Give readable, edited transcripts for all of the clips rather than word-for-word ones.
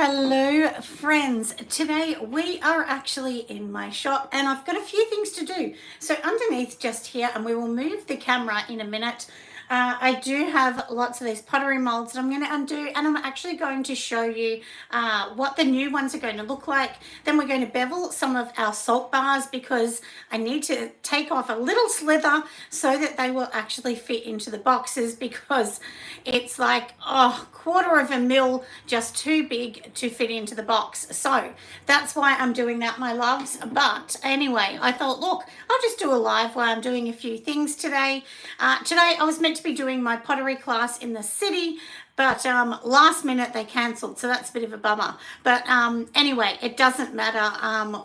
Hello friends, today we are actually in my shop and I've got a few things to do. So underneath just here, and we will move the camera in a minute, I do have lots of these pottery molds that I'm going to undo, and I'm actually going to show you what the new ones are going to look like. Then we're going to bevel some of our salt bars because I need to take off a little slither so that they will actually fit into the boxes, because it's like quarter of a mil just too big to fit into the box. So that's why I'm doing that, my loves. But anyway, I thought, look, I'll just do a live while I'm doing a few things today. Today I was meant to be doing my pottery class in the city, but last minute they cancelled, so that's a bit of a bummer. But anyway, it doesn't matter.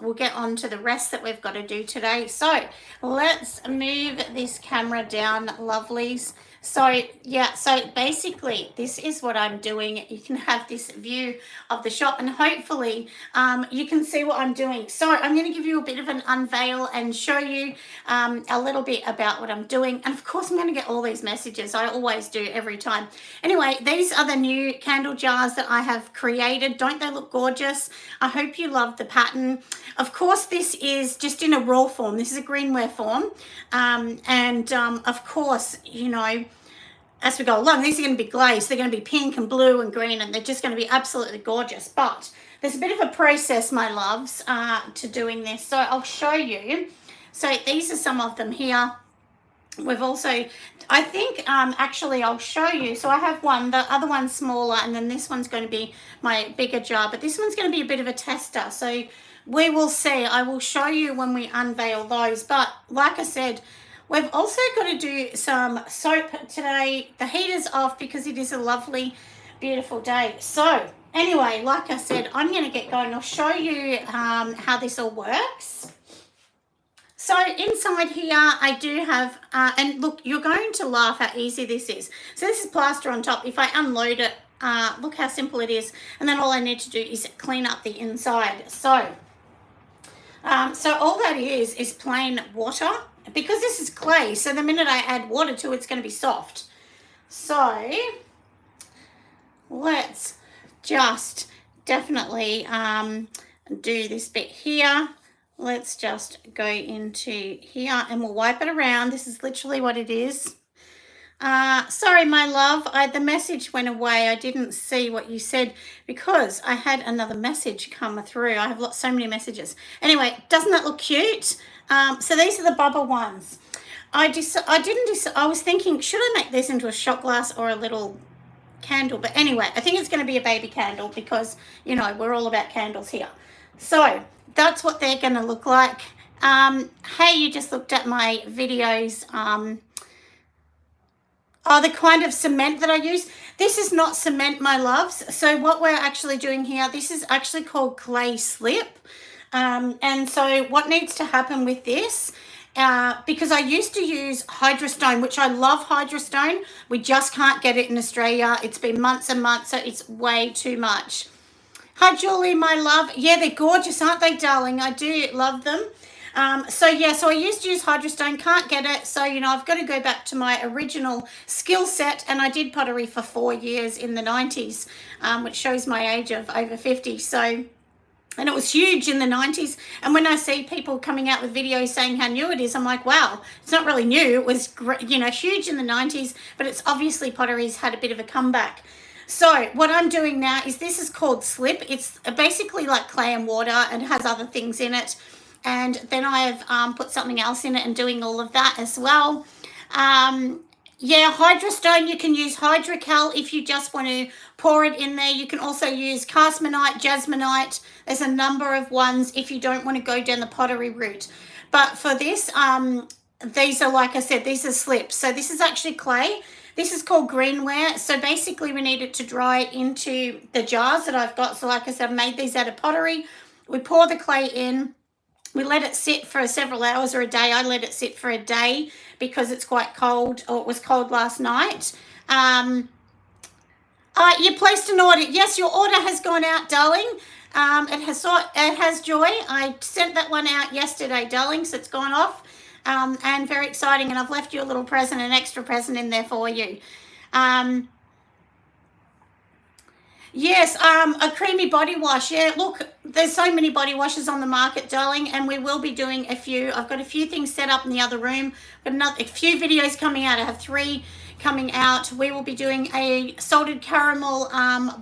We'll get on to the rest that we've got to do today. So let's move this camera down, lovelies. So yeah, so basically this is what I'm doing. You can have this view of the shop, and hopefully you can see what I'm doing. So I'm going to give you a bit of an unveil and show you a little bit about what I'm doing. And of course I'm going to get all these messages. I always do every time. Anyway, these are the new candle jars that I have created. Don't they look gorgeous? I hope you love the pattern. Of course, this is just in a raw form. This is a greenware form. Of course, you know, as we go along, these are going to be glazed. They're going to be pink and blue and green, and they're just going to be absolutely gorgeous. But there's a bit of a process, my loves, to doing this. So I'll show you. So these are some of them here. We've also, I think, actually I'll show you. So I have one, the other one's smaller, and then this one's going to be my bigger jar. But this one's going to be a bit of a tester. So we will see. I will show you when we unveil those. But like I said, we've also got to do some soap today. The heater's off because it is a lovely, beautiful day. So anyway, like I said, I'm going to get going. I'll show you how this all works. So inside here, I do have, and look, you're going to laugh how easy this is. So this is plaster on top. If I unload it, look how simple it is. And then all I need to do is clean up the inside. So all that is plain water, because this is clay. So the minute I add water to it, it's going to be soft. So let's just definitely do this bit here. Let's just go into here and we'll wipe it around. This is literally what it is. Sorry, my love, the message went away. I didn't see what you said because I had another message come through. I have so many messages. Anyway, doesn't that look cute? So these are the bubble ones. I was thinking, should I make this into a shot glass or a little candle? But anyway, I think it's going to be a baby candle because, you know, we're all about candles here. So that's what they're going to look like. Hey, you just looked at my videos. The kind of cement that I use. This is not cement, my loves. So what we're actually doing here, this is actually called clay slip. And so what needs to happen with this, because I used to use Hydrostone, which I love Hydrostone. We just can't get it in Australia. It's been months and months, so it's way too much. Hi, Julie, my love. Yeah, they're gorgeous, aren't they, darling? I do love them. So I used to use Hydrostone, can't get it. So, you know, I've got to go back to my original skill set. And I did pottery for 4 years in the 90s, which shows my age of over 50. So, and it was huge in the 90s. And when I see people coming out with videos saying how new it is, I'm like, wow, it's not really new. It was, you know, huge in the 90s, but it's obviously pottery's had a bit of a comeback. So what I'm doing now is, this is called slip. It's basically like clay and water and has other things in it. And then I have put something else in it and doing all of that as well. Yeah, Hydrostone, you can use Hydrocal if you just want to pour it in there. You can also use Castmanite, Jasmonite. There's a number of ones if you don't want to go down the pottery route. But for this, these are, like I said, these are slips. So this is actually clay. This is called greenware. So basically we need it to dry into the jars that I've got. So like I said, I've made these out of pottery. We pour the clay in. We let it sit for several hours or a day. I let it sit for a day because it's quite cold, or it was cold last night. You placed an order. Yes, your order has gone out, darling. It has Joy. I sent that one out yesterday, darling, so it's gone off. And very exciting. And I've left you a little present, an extra present in there for you. Yes, a creamy body wash. Yeah, look, there's so many body washes on the market, darling, and we will be doing a few. I've got a few things set up in the other room, but a few videos coming out. I have 3 coming out. We will be doing a salted caramel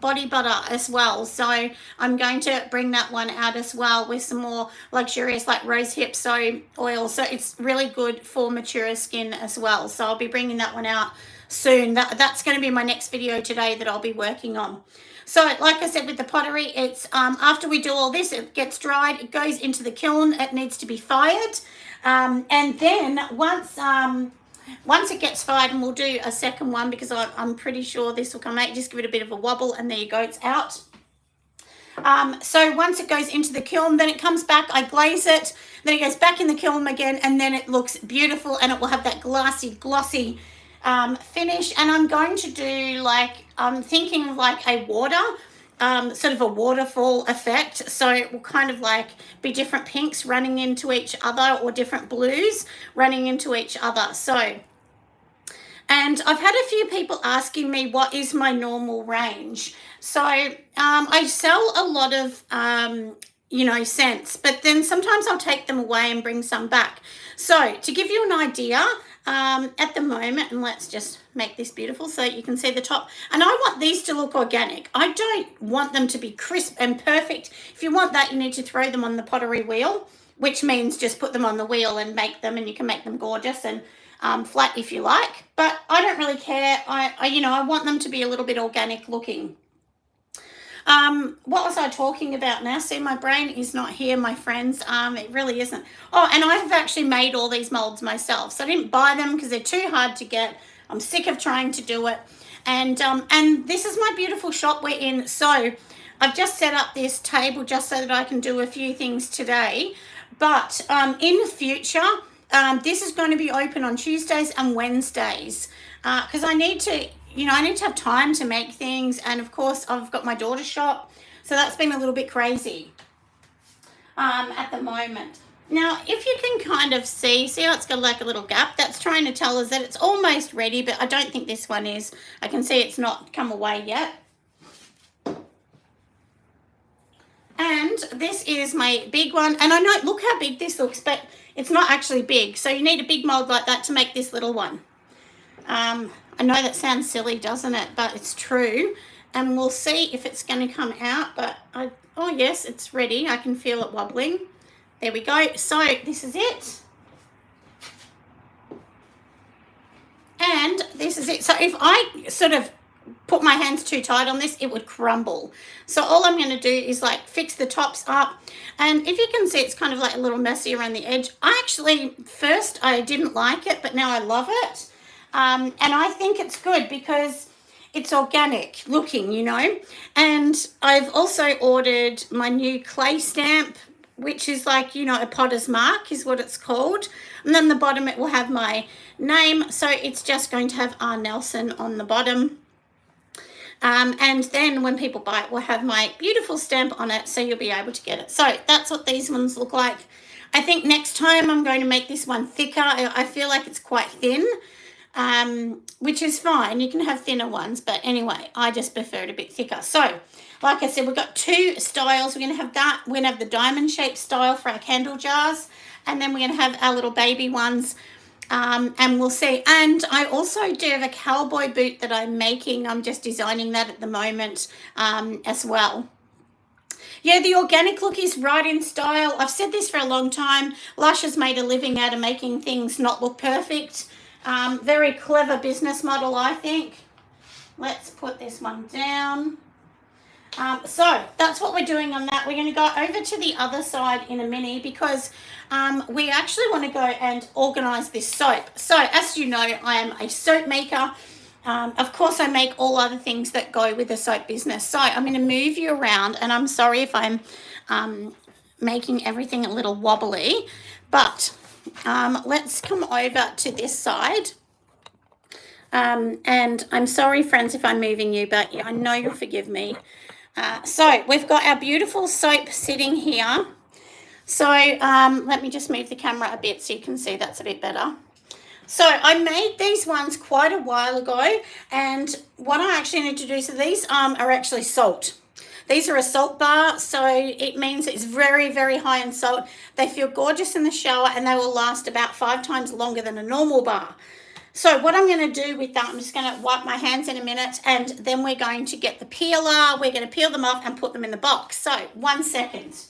body butter as well. So I'm going to bring that one out as well with some more luxurious like rose hip oil. So it's really good for mature skin as well. So I'll be bringing that one out soon. That's going to be my next video today that I'll be working on. So like I said with the pottery, it's after we do all this, it gets dried, it goes into the kiln, it needs to be fired. And then once it gets fired, and we'll do a second one because I'm pretty sure this will come out, just give it a bit of a wobble and there you go, it's out. So once it goes into the kiln, then it comes back, I glaze it, then it goes back in the kiln again, and then it looks beautiful and it will have that glossy finish. And I'm going to do like, I'm thinking of like a water, sort of a waterfall effect. So it will kind of like be different pinks running into each other or different blues running into each other. So, and I've had a few people asking me what is my normal range. So I sell a lot of, scents, but then sometimes I'll take them away and bring some back. So to give you an idea, at the moment, and let's just make this beautiful so you can see the top, and I want these to look organic. I don't want them to be crisp and perfect. If you want that, you need to throw them on the pottery wheel, which means just put them on the wheel and make them, and you can make them gorgeous and flat if you like, but I don't really care. I want them to be a little bit organic looking. What was I talking about now? See, my brain is not here, my friends. It really isn't. Oh, and I have actually made all these molds myself. So I didn't buy them because they're too hard to get. I'm sick of trying to do it. And this is my beautiful shop we're in. So I've just set up this table just so that I can do a few things today. But in the future, this is going to be open on Tuesdays and Wednesdays because I need to have time to make things. And of course, I've got my daughter's shop. So that's been a little bit crazy at the moment. Now, if you can kind of see how it's got like a little gap, that's trying to tell us that it's almost ready, but I don't think this one is. I can see it's not come away yet. And this is my big one. And I know, look how big this looks, but it's not actually big. So you need a big mold like that to make this little one. I know that sounds silly, doesn't it? But it's true. And we'll see if it's going to come out. But, oh yes, it's ready. I can feel it wobbling. There we go. So this is it. And this is it. So if I sort of put my hands too tight on this, it would crumble. So all I'm going to do is like fix the tops up. And if you can see, it's kind of like a little messy around the edge. First I didn't like it, but now I love it. And I think it's good because it's organic looking, And I've also ordered my new clay stamp, which is like, a potter's mark is what it's called. And then the bottom, it will have my name. So it's just going to have R. Nelson on the bottom. And then when people buy it, we'll have my beautiful stamp on it. So you'll be able to get it. So that's what these ones look like. I think next time I'm going to make this one thicker. I feel like it's quite thin. Which is fine. You can have thinner ones, but anyway, I just prefer it a bit thicker. So, like I said, we've got 2 styles. We're going to have that. We're going to have the diamond shaped style for our candle jars, and then we're going to have our little baby ones, and we'll see. And I also do have a cowboy boot that I'm making. I'm just designing that at the moment as well. Yeah, the organic look is right in style. I've said this for a long time. Lush has made a living out of making things not look perfect. Very clever business model, I think. Let's put this one down. So that's what we're doing on that. We're going to go over to the other side in a minute because we actually want to go and organize this soap. So as you know, I am a soap maker. Of course, I make all other things that go with the soap business. So I'm going to move you around, and I'm sorry if I'm making everything a little wobbly, but let's come over to this side. And I'm sorry, friends, if I'm moving you, but I know you'll forgive me. So we've got our beautiful soap sitting here. So let me just move the camera a bit so you can see that's a bit better. So I made these ones quite a while ago, and what I actually need to do, so these are actually salt. These are a salt bar, so it means it's very, very high in salt. They feel gorgeous in the shower, and they will last about 5 times longer than a normal bar. So what I'm going to do with that, I'm just going to wipe my hands in a minute, and then we're going to get the peeler. We're going to peel them off and put them in the box. So 1 second.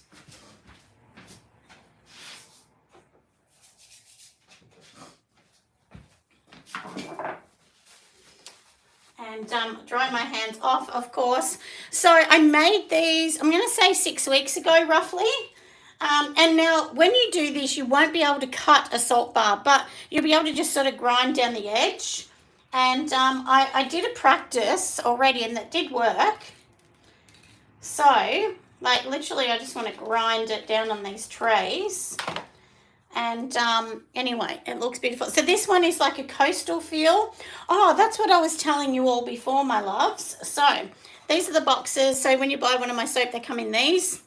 And dry my hands off, of course. So I made these, I'm going to say 6 weeks ago, roughly. And now when you do this, you won't be able to cut a salt bar, but you'll be able to just sort of grind down the edge. And I did a practice already, and that did work. So, like, literally, I just want to grind it down on these trays. And anyway, it looks beautiful. So this one is like a coastal feel. Oh, that's what I was telling you all before, my loves. So these are the boxes. So when you buy one of my soap, they come in these.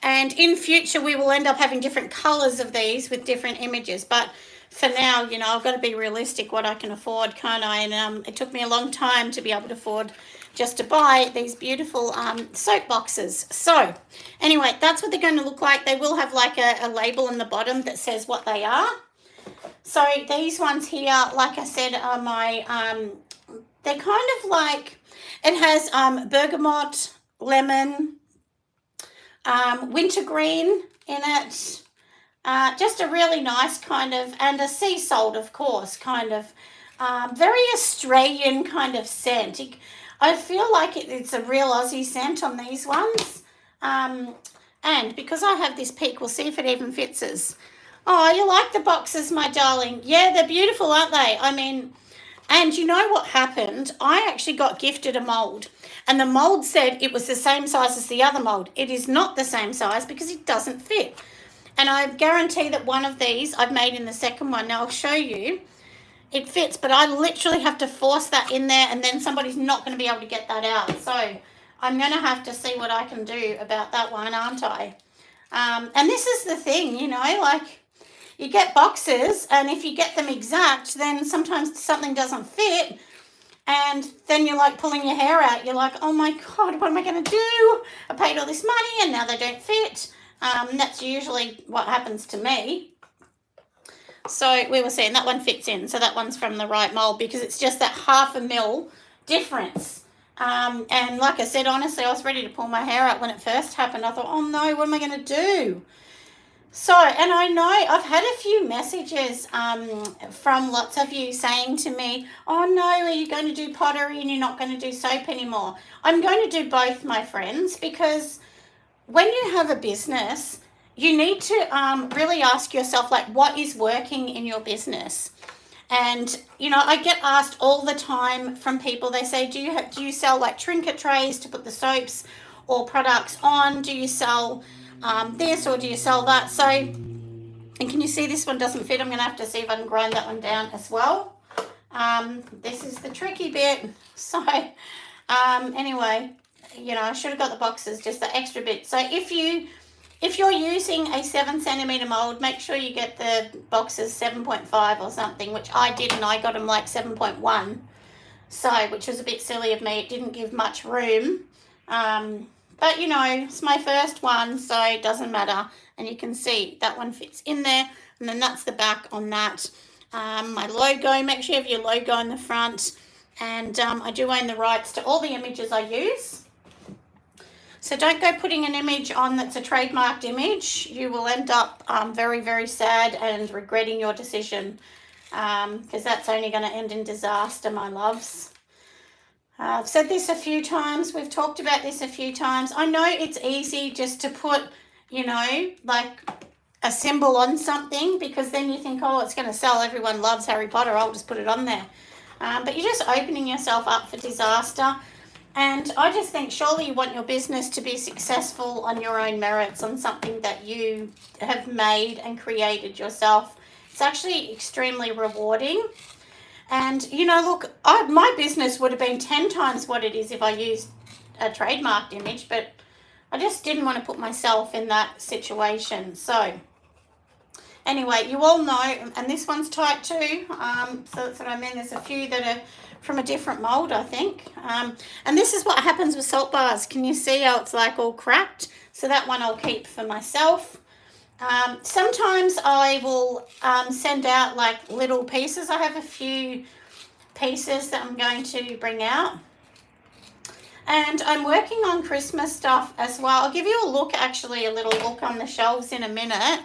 And in future, we will end up having different colors of these with different images. But for now, you know, I've got to be realistic what I can afford, can't I? And it took me a long time to be able to afford just to buy these beautiful soap boxes. So anyway, that's what they're going to look like. They will have like a label on the bottom that says what they are. So these ones here, like I said, are my, they're kind of like, it has bergamot, lemon, wintergreen in it. Just a really nice kind of, and a sea salt, of course, kind of, very Australian kind of scent. I feel like it's a real Aussie scent on these ones. And because I have this peak, we'll see if it even fits us. Oh, you like the boxes, my darling? Yeah, they're beautiful, aren't they? I mean, and you know what happened? I actually got gifted a mould, and the mould said it was the same size as the other mould. It is not the same size because it doesn't fit. And I guarantee that one of these I've made in the second one. Now I'll show you. It fits, but I literally have to force that in there, and then somebody's not going to be able to get that out. So I'm going to have to see what I can do about that one, aren't I? And this is the thing, you know, like you get boxes, and if you get them exact, then sometimes something doesn't fit, and then you're like pulling your hair out. You're like, oh my God, what am I going to do? I paid all this money, and now they don't fit. That's usually what happens to me. So we were saying that one fits in. So that one's from the right mold because it's just that 1/2 mil difference. And like I said, honestly, I was ready to pull my hair out when it first happened. I thought, oh no, what am I going to do? So, and I know I've had a few messages from lots of you saying to me, oh no, are you going to do pottery and you're not going to do soap anymore? I'm going to do both, my friends, because when you have a business, you need to really ask yourself, like, what is working in your business? And, you know, I get asked all the time from people, they say, do you sell like trinket trays to put the soaps or products on? Do you sell this or do you sell that? So, and can you see this one doesn't fit? I'm going to have to see if I can grind that one down as well. This is the tricky bit. So, anyway, you know, I should have got the boxes, just the extra bit. So if you're using a 7 centimeter mold, make sure you get the boxes 7.5 or something, which I did, and I got them like 7.1. So, which was a bit silly of me. It didn't give much room. But, you know, it's my first one, so it doesn't matter. And you can see that one fits in there. And then that's the back on that. My logo, make sure you have your logo in the front. And I do own the rights to all the images I use. So don't go putting an image on that's a trademarked image. You will end up very, very sad and regretting your decision, because that's only going to end in disaster, my loves. I've said this a few times. We've talked about this a few times. I know it's easy just to put, you know, like a symbol on something, because then you think, oh, it's going to sell. Everyone loves Harry Potter. I'll just put it on there. But you're just opening yourself up for disaster. And I just think surely you want your business to be successful on your own merits, on something that you have made and created yourself. It's actually extremely rewarding. And, you know, look, my business would have been 10 times what it is if I used a trademarked image, but I just didn't want to put myself in that situation. So Anyway, you all know, and this one's tight too. So that's what I mean. There's a few that are from a different mold, I think. And this is what happens with salt bars. Can you see how it's like all cracked? So that one I'll keep for myself. Sometimes I will send out like little pieces. I have a few pieces that I'm going to bring out. And I'm working on Christmas stuff as well. I'll give you a look, actually, a little look on the shelves in a minute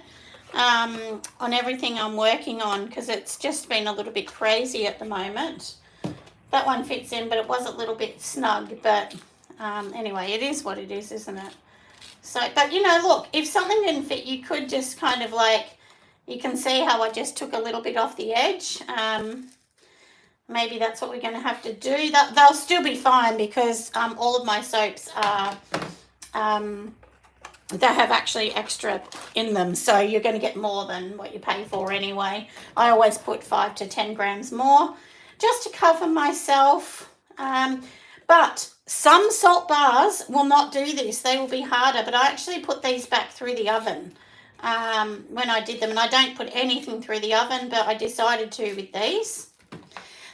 on everything I'm working on, because it's just been a little bit crazy at the moment. That one fits in, but it was a little bit snug. But anyway, it is what it is, isn't it? So, but you know, look, if something didn't fit, you could just kind of like, you can see how I just took a little bit off the edge. Maybe that's what we're going to have to do. They'll still be fine, because all of my soaps are, they have actually extra in them. So you're going to get more than what you pay for anyway. I always put 5 to 10 grams more just to cover myself. But some salt bars will not do this. They will be harder. But I actually put these back through the oven when I did them. And I don't put anything through the oven, but I decided to with these.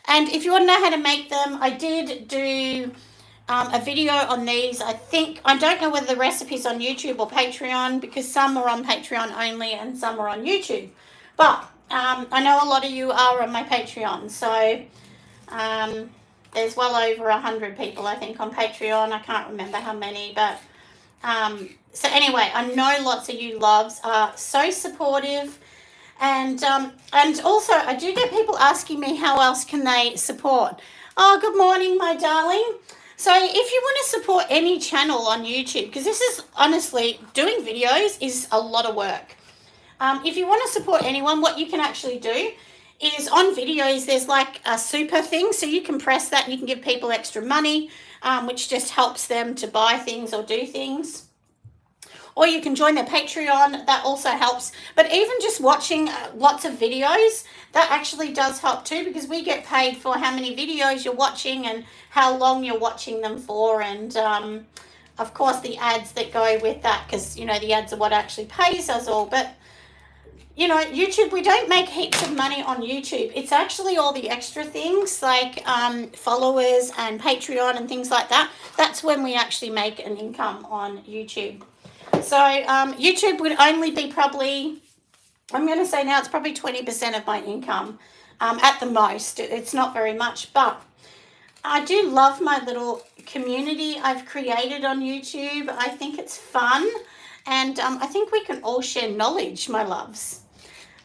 And if you want to know how to make them, I did do a video on these. I don't know whether the recipe's on YouTube or Patreon, because some are on Patreon only and some are on YouTube. But I know a lot of you are on my Patreon. So there's well over 100 people, I think, on Patreon. I can't remember how many. But so anyway, I know lots of you loves are so supportive. And also, I do get people asking me how else can they support. Oh, good morning, my darling. So if you want to support any channel on YouTube, because this is honestly, doing videos is a lot of work. If you want to support anyone, what you can actually do is on videos, there's like a super thing. So you can press that and you can give people extra money, which just helps them to buy things or do things. Or you can join their Patreon. That also helps. But even just watching lots of videos, that actually does help too, because we get paid for how many videos you're watching and how long you're watching them for. And of course the ads that go with that, because you know the ads are what actually pays us all. But you know, YouTube, we don't make heaps of money on YouTube. It's actually all the extra things like followers and Patreon and things like that. That's when we actually make an income on YouTube. So YouTube would only be probably, I'm going to say now, it's probably 20% of my income at the most. It's not very much, but I do love my little community I've created on YouTube. I think it's fun, and I think we can all share knowledge, my loves.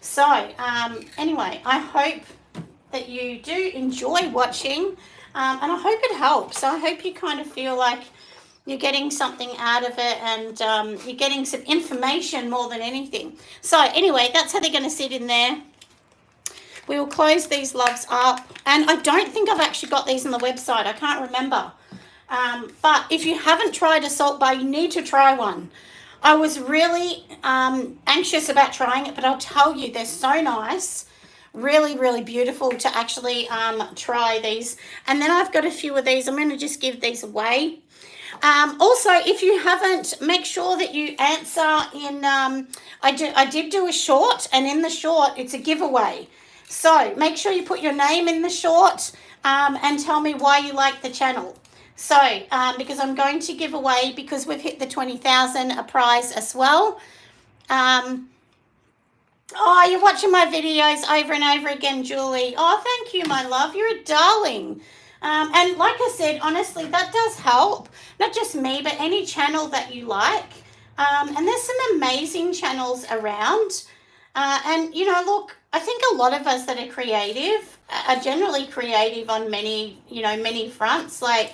So anyway, I hope that you do enjoy watching, and I hope it helps. I hope you kind of feel like you're getting something out of it, and you're getting some information more than anything. So anyway, that's how they're going to sit in there. We will close these loves up. And I don't think I've actually got these on the website. I can't remember. But if you haven't tried a salt bar, you need to try one. I was really anxious about trying it, but I'll tell you, they're so nice. Really, really beautiful to actually try these. And then I've got a few of these. I'm going to just give these away. Also, if you haven't, make sure that you answer in, I did do a short, and in the short, it's a giveaway. So make sure you put your name in the short and tell me why you like the channel. So, because I'm going to give away, because we've hit the 20,000, a prize as well. Oh, you're watching my videos over and over again, Julie. Oh, thank you, my love. You're a darling. And like I said, honestly, that does help. Not just me, but any channel that you like. And there's some amazing channels around. And, you know, look, I think a lot of us that are creative are generally creative on many, you know, many fronts. Like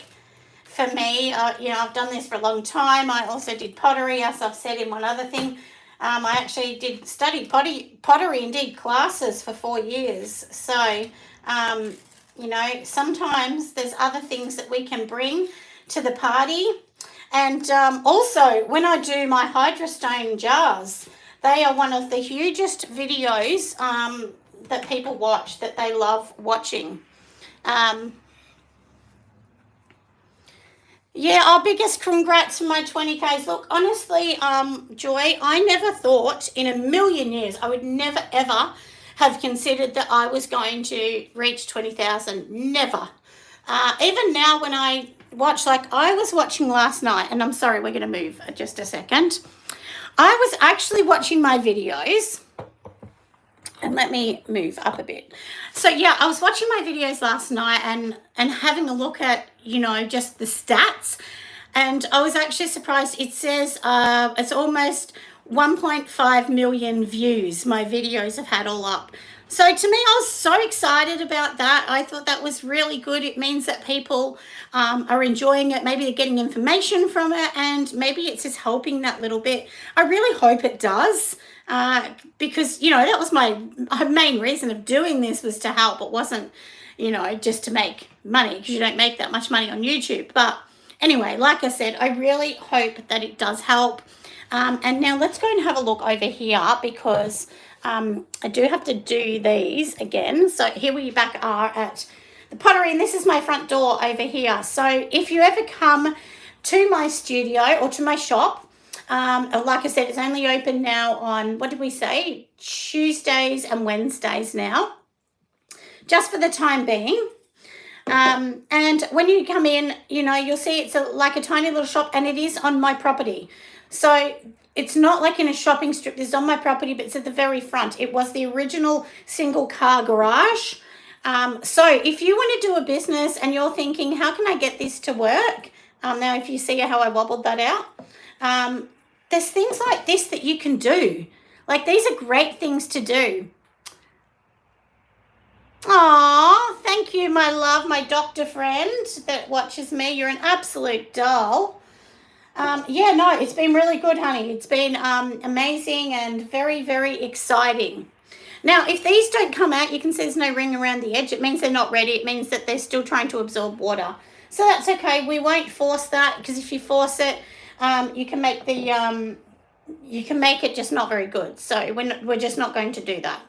for me, you know, I've done this for a long time. I also did pottery, as I've said in one other thing. I actually studied pottery and did classes for 4 years. So, you know, sometimes there's other things that we can bring to the party. And also, when I do my hydrostone jars, they are one of the hugest videos that people watch, that they love watching. Yeah, our biggest congrats for my 20Ks. Look, honestly, Joy, I never thought in a million years I would never ever have considered that I was going to reach 20,000. Never. Even now when I watch, like I was watching last night, and I'm sorry, we're going to move just a second. I was actually watching my videos, and let me move up a bit. So yeah, I was watching my videos last night and having a look at, you know, just the stats, and I was actually surprised. It says it's almost 1.5 million views my videos have had all up. So to me, I was so excited about that. I thought that was really good. It means that people are enjoying it. Maybe they're getting information from it, and maybe it's just helping that little bit. I really hope it does, because, you know, that was my main reason of doing this, was to help. It wasn't, you know, just to make money, because you don't make that much money on YouTube. But anyway, like I said, I really hope that it does help. And now let's go and have a look over here, because I do have to do these again. So here we back are at the Pottery, and this is my front door over here. So if you ever come to my studio or to my shop, like I said, it's only open now on, what did we say, Tuesdays and Wednesdays now, just for the time being. And when you come in, you know, you'll see it's like a tiny little shop, and it is on my property. So it's not like in a shopping strip. This is on my property, but it's at the very front. It was the original single car garage. So if you want to do a business and you're thinking, how can I get this to work? Now, if you see how I wobbled that out, there's things like this that you can do. Like, these are great things to do. Aw, thank you, my love, my doctor friend that watches me. You're an absolute doll. Yeah, no, it's been really good, honey. It's been amazing and very, very exciting. Now, if these don't come out, you can see there's no ring around the edge. It means they're not ready. It means that they're still trying to absorb water. So that's okay. We won't force that, because if you force it, you can make it just not very good. So we're just not going to do that.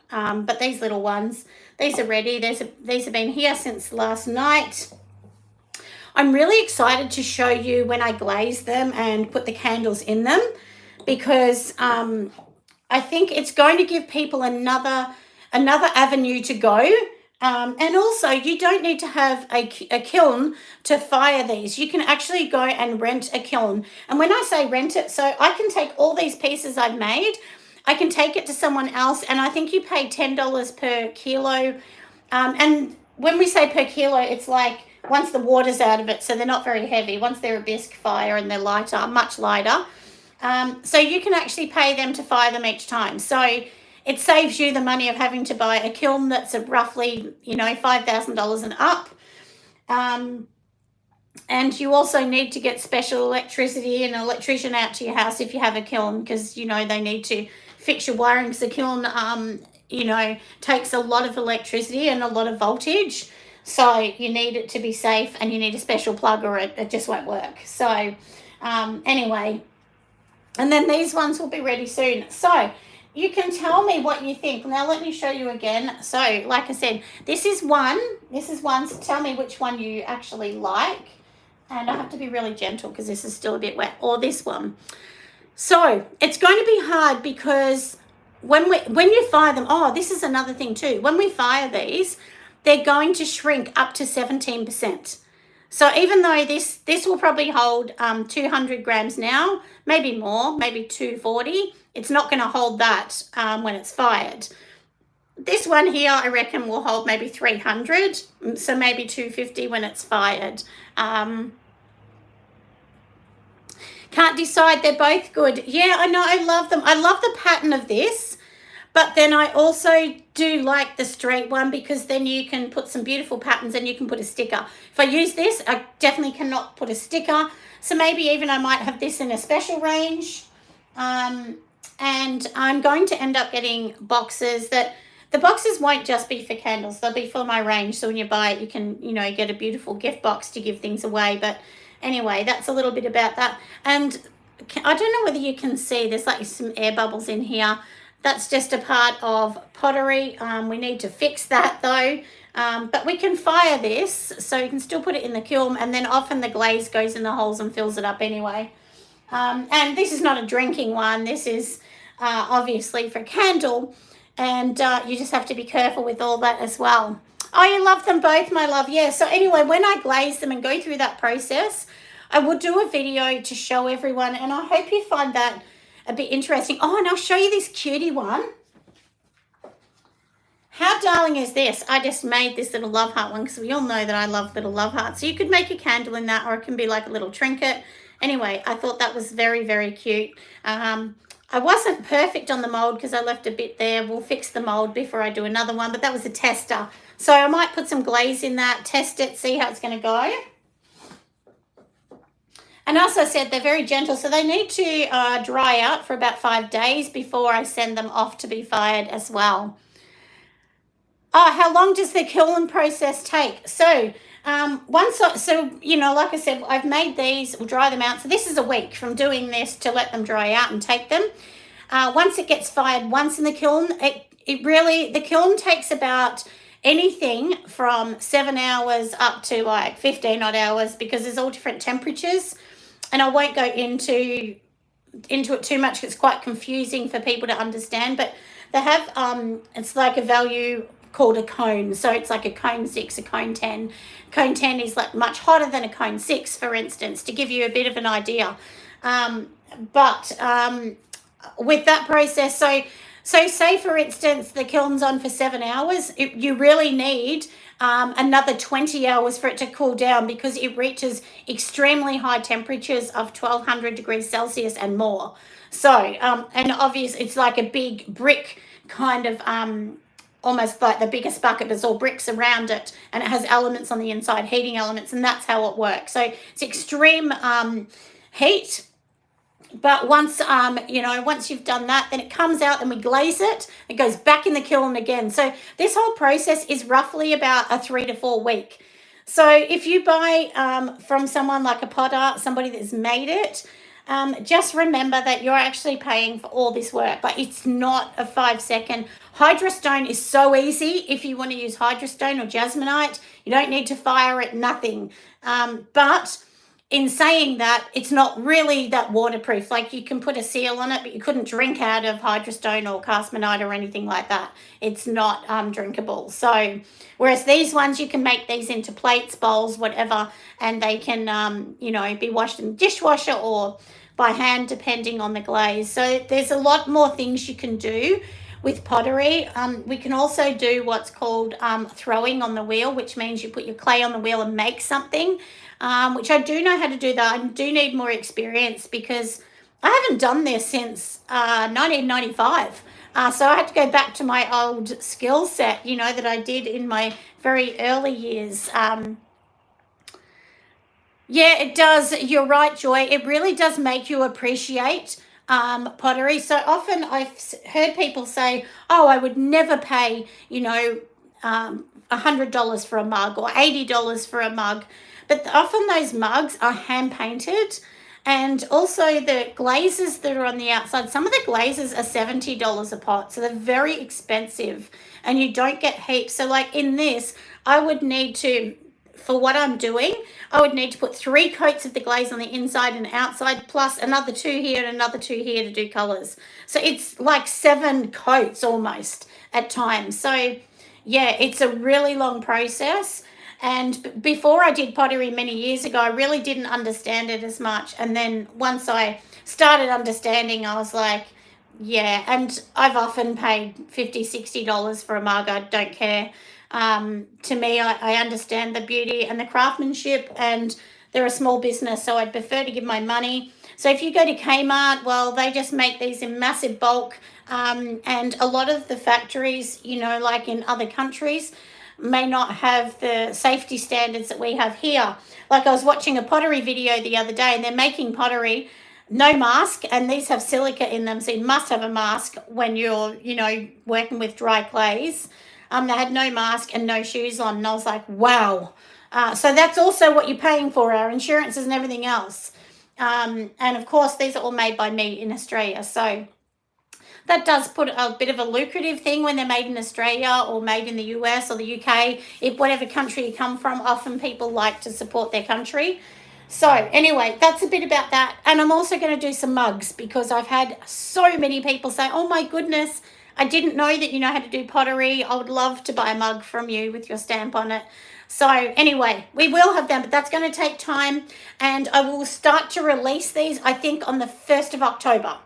But these little ones, these are ready. These have been here since last night. I'm really excited to show you when I glaze them and put the candles in them, because I think it's going to give people another avenue to go. And also, you don't need to have a kiln to fire these. You can actually go and rent a kiln. And when I say rent it, so I can take all these pieces I've made, I can take it to someone else, and I think you pay $10 per kilo. And when we say per kilo, it's like once the water's out of it, so they're not very heavy. Once they're a bisque fire and they're lighter, much lighter. So you can actually pay them to fire them each time. So it saves you the money of having to buy a kiln that's roughly, you know, $5,000 and up. And you also need to get special electricity and an electrician out to your house if you have a kiln, because, you know, they need to fix your wiring, because the kiln, you know, takes a lot of electricity and a lot of voltage. So you need it to be safe, and you need a special plug, or it just won't work. So anyway, and then these ones will be ready soon. So you can tell me what you think. Now let me show you again. So like I said, this is one, so tell me which one you actually like. And I have to be really gentle because this is still a bit wet, or this one. So it's going to be hard, because when you fire them, oh, this is another thing too. When we fire these, they're going to shrink up to 17%. So even though this will probably hold 200 grams now, maybe more, maybe 240, it's not going to hold that when it's fired. This one here, I reckon, will hold maybe 300, so maybe 250 when it's fired. Can't decide, they're both good. Yeah, I know, I love them. I love the pattern of this, but then I also do like the straight one, because then you can put some beautiful patterns and you can put a sticker. If I use this, I definitely cannot put a sticker. So maybe even I might have this in a special range. And I'm going to end up getting boxes that, the boxes won't just be for candles, they'll be for my range. So when you buy it, you can, you know, get a beautiful gift box to give things away. But anyway, that's a little bit about that. And I don't know whether you can see, there's like some air bubbles in here. That's just a part of Pottery. We need to fix that though. But we can fire this, so you can still put it in the kiln, and then often the glaze goes in the holes and fills it up anyway. And this is not a drinking one. This is obviously for candle, and you just have to be careful with all that as well. Oh, you love them both, my love. Yeah, so anyway, when I glaze them and go through that process, I will do a video to show everyone, and I hope you find that a bit interesting. Oh, and I'll show you this cutie one. How darling is this? I just made this little love heart one because we all know that I love little love hearts. So you could make a candle in that, or it can be like a little trinket. Anyway, I thought that was very, very cute. I wasn't perfect on the mold because I left a bit there. We'll fix the mold before I do another one, but that was a tester. So I might put some glaze in that, test it, see how it's going to go. And as I said, they're very gentle, so they need to dry out for about 5 days before I send them off to be fired as well. Oh, how long does the kiln process take? So you know, like I said, I've made these, we'll dry them out. So this is a week from doing this to let them dry out and take them. Once it gets fired, once in the kiln, the kiln takes about anything from 7 hours up to like 15 odd hours, because there's all different temperatures. And I won't go into it too much. It's quite confusing for people to understand, but they have, it's like a value called a cone. So it's like a cone 6, a cone 10. Cone 10 is like much hotter than a cone 6, for instance, to give you a bit of an idea. With that process, so say for instance the kiln's on for 7 hours, you really need another 20 hours for it to cool down, because it reaches extremely high temperatures of 1200 degrees Celsius and more. So and obviously it's like a big brick kind of almost like the biggest bucket, there's all bricks around it, and it has elements on the inside, heating elements, and that's how it works. So it's extreme heat. But once once you've done that, then it comes out and we glaze it. It goes back in the kiln again. So this whole process is roughly about a 3 to 4 week. So if you buy from someone like a potter, somebody that's made it, just remember that you're actually paying for all this work, but it's not a 5-second. Hydrostone is so easy. If you want to use hydrostone or jasmonite, you don't need to fire it, nothing. But in saying that, it's not really that waterproof. Like, you can put a seal on it, but you couldn't drink out of hydrostone or castmonite or anything like that. It's not drinkable. So whereas these ones, you can make these into plates, bowls, whatever, and they can be washed in the dishwasher or by hand, depending on the glaze. So there's a lot more things you can do with pottery. We can also do what's called throwing on the wheel, which means you put your clay on the wheel and make something, which I do know how to do that. I do need more experience because I haven't done this since 1995. So I had to go back to my old skill set, that I did in my very early years. Yeah, it does. You're right, Joy. It really does make you appreciate pottery. So often I've heard people say, oh, I would never pay, $100 for a mug or $80 for a mug. But often those mugs are hand painted. And also the glazes that are on the outside, some of the glazes are $70 a pot. So they're very expensive and you don't get heaps. So like in this, I would need to, for what I'm doing, I would need to put 3 coats of the glaze on the inside and outside, plus another 2 here and another 2 here to do colors. So it's like 7 coats almost at times. So yeah, it's a really long process. And before I did pottery many years ago, I really didn't understand it as much. And then once I started understanding, I was like, yeah, and I've often paid $50, $60 for a mug. I don't care. To me, I understand the beauty and the craftsmanship, and they're a small business, so I'd prefer to give my money. So if you go to Kmart, well, they just make these in massive bulk. And a lot of the factories, like in other countries, may not have the safety standards that we have here. Like, I was watching a pottery video the other day, and they're making pottery, no mask, and these have silica in them, so you must have a mask when you're, working with dry clays. They had no mask and no shoes on, and I was like, wow. So that's also what you're paying for, our insurances and everything else. And of course, these are all made by me in Australia. So that does put a bit of a lucrative thing when they're made in Australia or made in the US or the UK. If whatever country you come from, often people like to support their country. So anyway, that's a bit about that. And I'm also going to do some mugs because I've had so many people say, oh my goodness, I didn't know that you know how to do pottery. I would love to buy a mug from you with your stamp on it. So anyway, we will have them, but that's going to take time. And I will start to release these, I think, on the 1st of October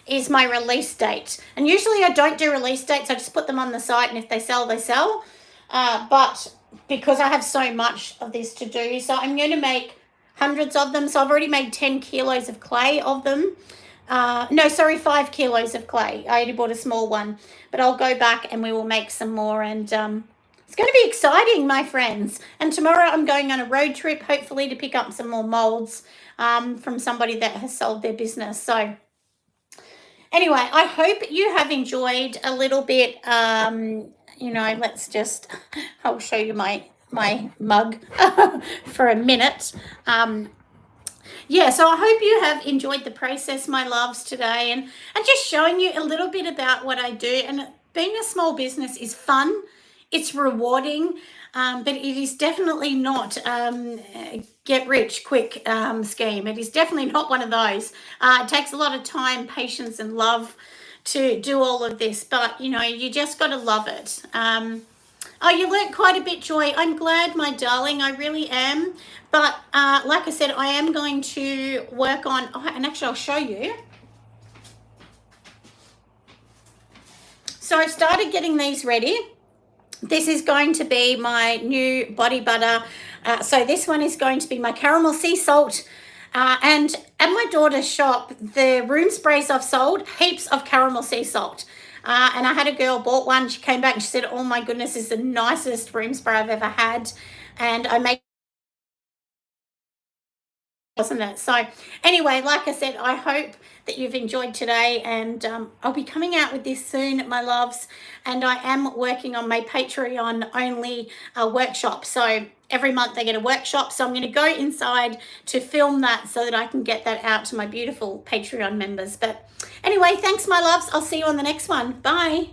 is my release date. And usually I don't do release dates. I just put them on the site, and if they sell, they sell. But because I have so much of this to do, so I'm going to make hundreds of them. So I've already made 10 kilos of clay of them. No, sorry, 5 kilos of clay. I only bought a small one, but I'll go back and we will make some more. And it's going to be exciting, my friends. And tomorrow I'm going on a road trip, hopefully to pick up some more molds from somebody that has sold their business. So anyway, I hope you have enjoyed a little bit. You know, let's just, I'll show you my mug for a minute. Yeah, so I hope you have enjoyed the process, my loves, today, and just showing you a little bit about what I do. And being a small business is fun, it's rewarding, but it is definitely not get rich quick scheme. It is definitely not one of those. It takes a lot of time, patience, and love to do all of this, but you know, you just got to love it. Oh, you learnt quite a bit, Joy. I'm glad, my darling. I really am. But like I said, I am going to work on, and actually I'll show you. So I've started getting these ready. This is going to be my new body butter. So this one is going to be my caramel sea salt. And at my daughter's shop, the room sprays I've sold, heaps of caramel sea salt. And I had a girl bought one. She came back and she said, oh my goodness, this is the nicest room spray I've ever had. And I make, wasn't it? So anyway, like I said, I hope that you've enjoyed today, and I'll be coming out with this soon, my loves. And I am working on my Patreon only workshop. So every month I get a workshop. So I'm going to go inside to film that so that I can get that out to my beautiful Patreon members. But anyway, thanks, my loves. I'll see you on the next one. Bye.